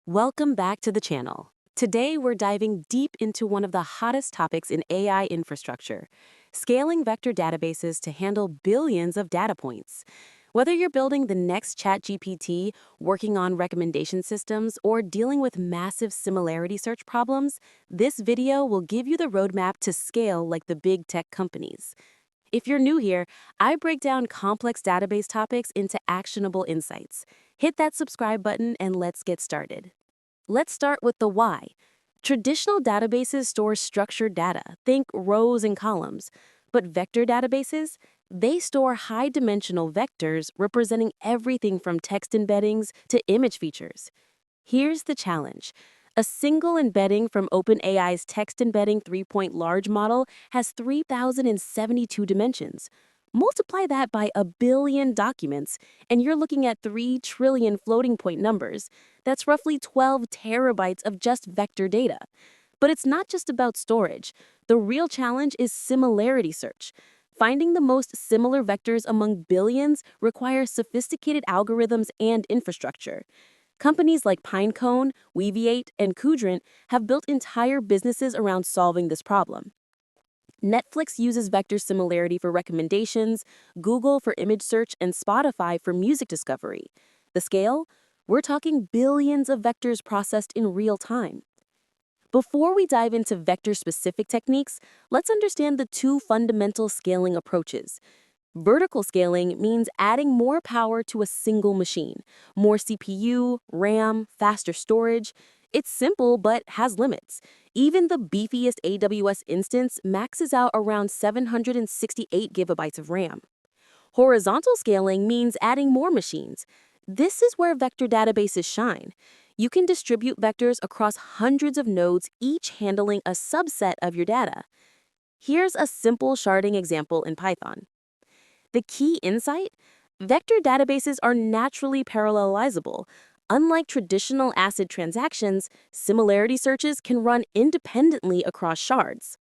Welcome back to the channel. Today, we're diving deep into one of the hottest topics in AI infrastructure, scaling vector databases to handle billions of data points. Whether you're building the next ChatGPT, working on recommendation systems, or dealing with massive similarity search problems, this video will give you the roadmap to scale like the big tech companies. If you're new here, I break down complex database topics into actionable insights. Hit that subscribe button and let's get started. Let's start with the why. Traditional databases store structured data, think rows and columns. But vector databases, they store high-dimensional vectors representing everything from text embeddings to image features. Here's the challenge. A single embedding from OpenAI's text embedding 3-point large model has 3,072 dimensions. Multiply that by a billion documents, and you're looking at 3 trillion floating point numbers. That's roughly 12 terabytes of just vector data. But it's not just about storage. The real challenge is similarity search. Finding the most similar vectors among billions requires sophisticated algorithms and infrastructure. Companies like Pinecone, Weaviate, and Kudrint have built entire businesses around solving this problem. Netflix uses vector similarity for recommendations, Google for image search, and Spotify for music discovery. The scale? We're talking billions of vectors processed in real time. Before we dive into vector-specific techniques, let's understand the two fundamental scaling approaches. Vertical scaling means adding more power to a single machine, more CPU, RAM, faster storage. It's simple but has limits. Even the beefiest AWS instance maxes out around 768 gigabytes of RAM. Horizontal scaling means adding more machines. This is where vector databases shine. You can distribute vectors across hundreds of nodes, each handling a subset of your data. Here's a simple sharding example in Python. The key insight? Vector databases are naturally parallelizable. Unlike traditional ACID transactions, similarity searches can run independently across shards.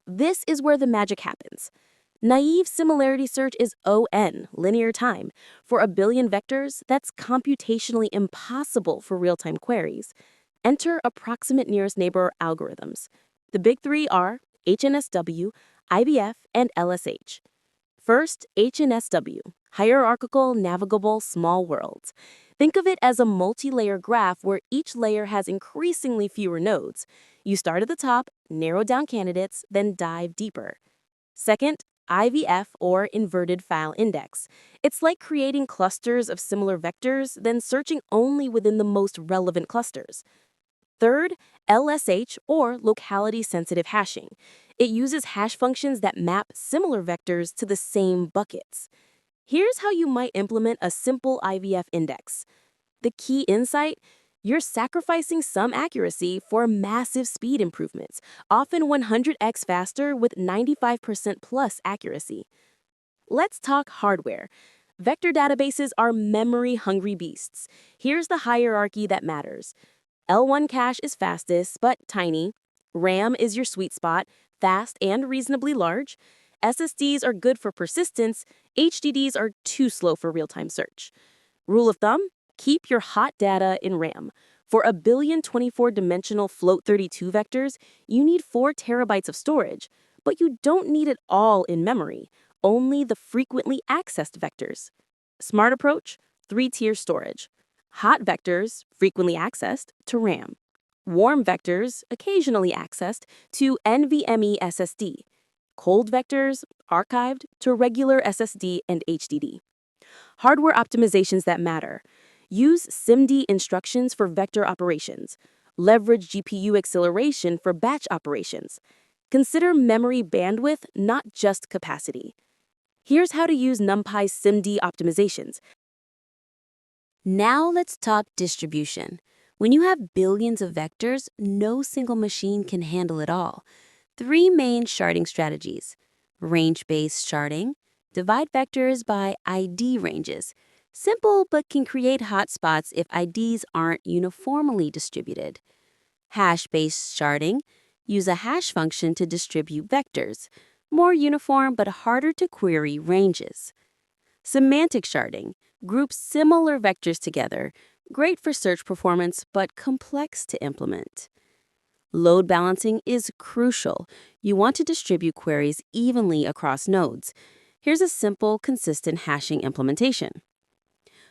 This is where the magic happens. Naive similarity search is ON, linear time. For a billion vectors, that's computationally impossible for real-time queries. Enter approximate nearest neighbor algorithms. The big three are HNSW, IBF, and LSH. First, HNSW, hierarchical navigable small worlds. Think of it as a multi-layer graph where each layer has increasingly fewer nodes. You start at the top, narrow down candidates, then dive deeper. Second, IVF, or inverted file index. It's like creating clusters of similar vectors, then searching only within the most relevant clusters. Third, LSH, or locality-sensitive hashing. It uses hash functions that map similar vectors to the same buckets. Here's how you might implement a simple IVF index. The key insight? You're sacrificing some accuracy for massive speed improvements, often 100x faster with 95% plus accuracy. Let's talk hardware. Vector databases are memory-hungry beasts. Here's the hierarchy that matters. L1 cache is fastest, but tiny. RAM is your sweet spot, fast and reasonably large. SSDs are good for persistence. HDDs are too slow for real-time search. Rule of thumb? Keep your hot data in RAM. For a billion 24-dimensional float 32 vectors, you need 4 terabytes of storage, but you don't need it all in memory, only the frequently accessed vectors. Smart approach? 3-tier storage. Hot vectors, frequently accessed, to RAM. Warm vectors, occasionally accessed, to NVMe SSD. Cold vectors, archived, to regular SSD and HDD. Hardware optimizations that matter. Use SIMD instructions for vector operations. Leverage GPU acceleration for batch operations. Consider memory bandwidth, not just capacity. Here's how to use NumPy's SIMD optimizations. Now let's talk distribution. When you have billions of vectors, no single machine can handle it all. 3 main sharding strategies. Range-based sharding. Divide vectors by ID ranges. Simple, but can create hotspots if IDs aren't uniformly distributed. Hash-based sharding. Use a hash function to distribute vectors. More uniform but harder to query ranges. Semantic sharding. Group similar vectors together. Great for search performance, but complex to implement. Load balancing is crucial. You want to distribute queries evenly across nodes. Here's a simple, consistent hashing implementation.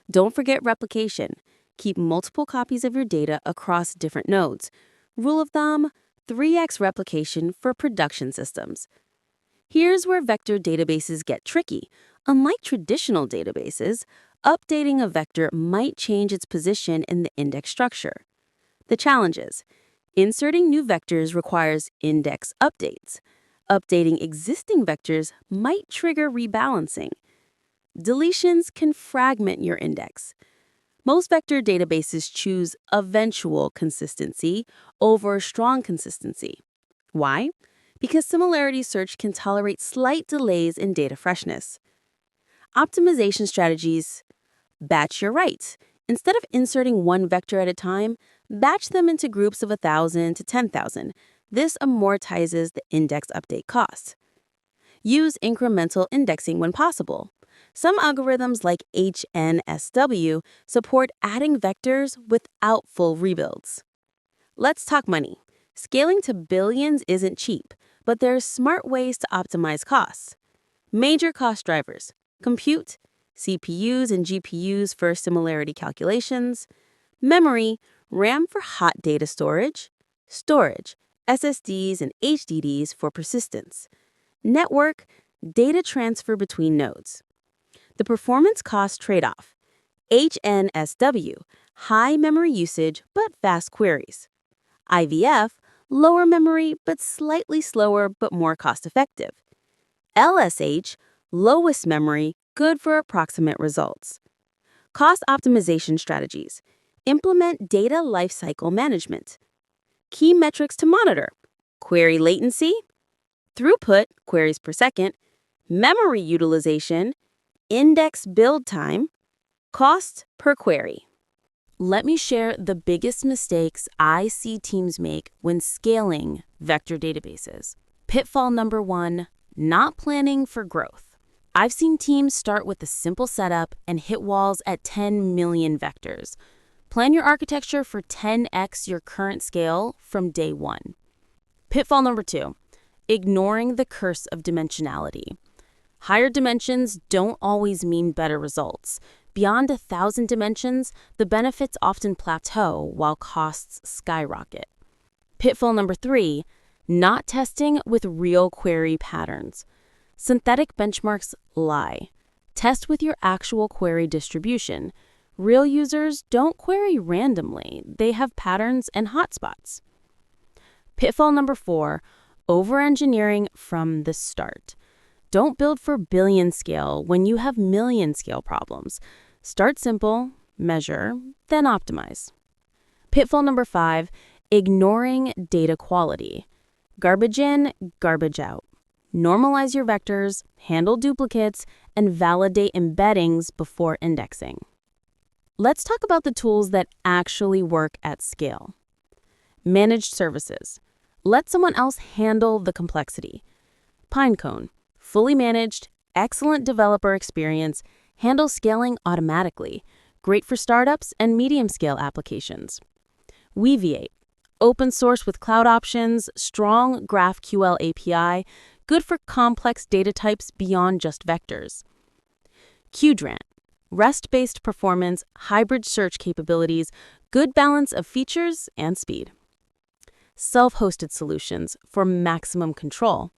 Don't forget replication. Keep multiple copies of your data across different nodes. Rule of thumb, 3x replication for production systems. Here's where vector databases get tricky. Unlike traditional databases, updating a vector might change its position in the index structure. The challenges: inserting new vectors requires index updates. Updating existing vectors might trigger rebalancing. Deletions can fragment your index. Most vector databases choose eventual consistency over strong consistency. Why? Because similarity search can tolerate slight delays in data freshness. Optimization strategies: batch your writes. Instead of inserting one vector at a time, batch them into groups of 1,000 to 10,000. This amortizes the index update costs. Use incremental indexing when possible. Some algorithms like HNSW support adding vectors without full rebuilds. Let's talk money. Scaling to billions isn't cheap, but there's smart ways to optimize costs. Major cost drivers: compute, CPUs and GPUs for similarity calculations; memory, RAM for hot data storage; storage, SSDs and HDDs for persistence; network, data transfer between nodes. The performance cost trade-off: HNSW, high memory usage but fast queries; IVF, lower memory but slightly slower but more cost-effective; LSH, lowest memory, good for approximate results. Cost optimization strategies: implement data lifecycle management. Key metrics to monitor: query latency, throughput, queries per second, memory utilization, index build time, cost per query. Let me share the biggest mistakes I see teams make when scaling vector databases. Pitfall number 1, not planning for growth. I've seen teams start with a simple setup and hit walls at 10 million vectors. Plan your architecture for 10x your current scale from day one. Pitfall number 2, ignoring the curse of dimensionality. Higher dimensions don't always mean better results. Beyond 1,000 dimensions, the benefits often plateau while costs skyrocket. Pitfall number 3, not testing with real query patterns. Synthetic benchmarks lie. Test with your actual query distribution. Real users don't query randomly. They have patterns and hotspots. Pitfall number 4, over-engineering from the start. Don't build for billion scale when you have million scale problems. Start simple, measure, then optimize. Pitfall number 5, ignoring data quality. Garbage in, garbage out. Normalize your vectors, handle duplicates, and validate embeddings before indexing. Let's talk about the tools that actually work at scale. Managed services. Let someone else handle the complexity. Pinecone. Fully managed, excellent developer experience, handles scaling automatically. Great for startups and medium-scale applications. Weaviate. Open source with cloud options, strong GraphQL API, good for complex data types beyond just vectors. Qdrant. REST-based performance, hybrid search capabilities, good balance of features and speed. Self-hosted solutions for maximum control.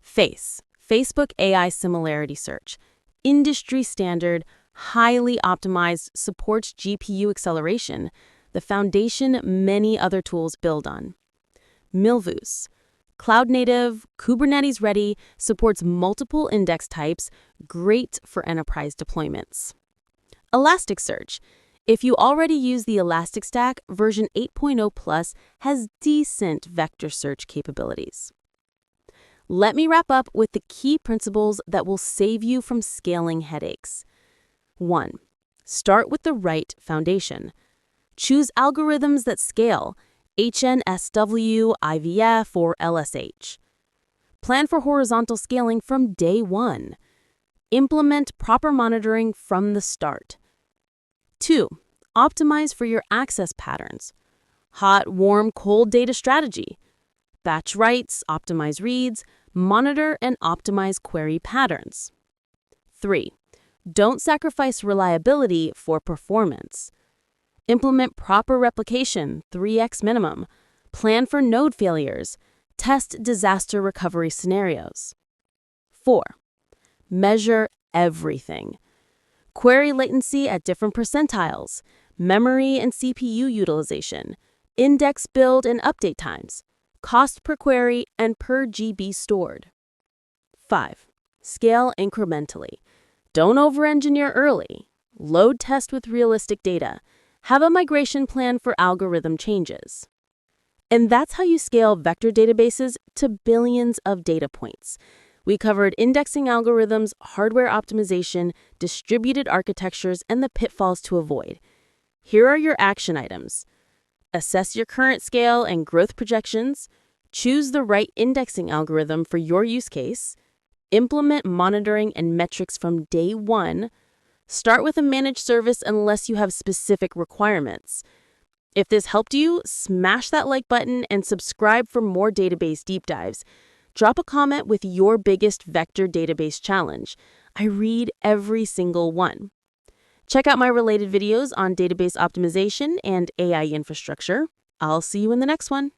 Facebook AI similarity search. Industry standard, highly optimized, supports GPU acceleration, the foundation many other tools build on. Milvus. Cloud native, Kubernetes ready, supports multiple index types, great for enterprise deployments. Elasticsearch. If you already use the Elastic Stack, version 8.0 Plus has decent vector search capabilities. Let me wrap up with the key principles that will save you from scaling headaches. 1. Start with the right foundation. Choose algorithms that scale: HNSW, IVF, or LSH. Plan for horizontal scaling from day one. Implement proper monitoring from the start. 2. Optimize for your access patterns. Hot, warm, cold data strategy. Batch writes, optimize reads, monitor and optimize query patterns. 3. Don't sacrifice reliability for performance. Implement proper replication, 3x minimum. Plan for node failures. Test disaster recovery scenarios. 4. Measure everything. Query latency at different percentiles, memory and CPU utilization, index build and update times, cost per query and per GB stored. 5. Scale incrementally. Don't over-engineer early. Load test with realistic data. Have a migration plan for algorithm changes. And that's how you scale vector databases to billions of data points. We covered indexing algorithms, hardware optimization, distributed architectures, and the pitfalls to avoid. Here are your action items. Assess your current scale and growth projections. Choose the right indexing algorithm for your use case. Implement monitoring and metrics from day one. Start with a managed service unless you have specific requirements. If this helped you, smash that like button and subscribe for more database deep dives. Drop a comment with your biggest vector database challenge. I read every single one. Check out my related videos on database optimization and AI infrastructure. I'll see you in the next one.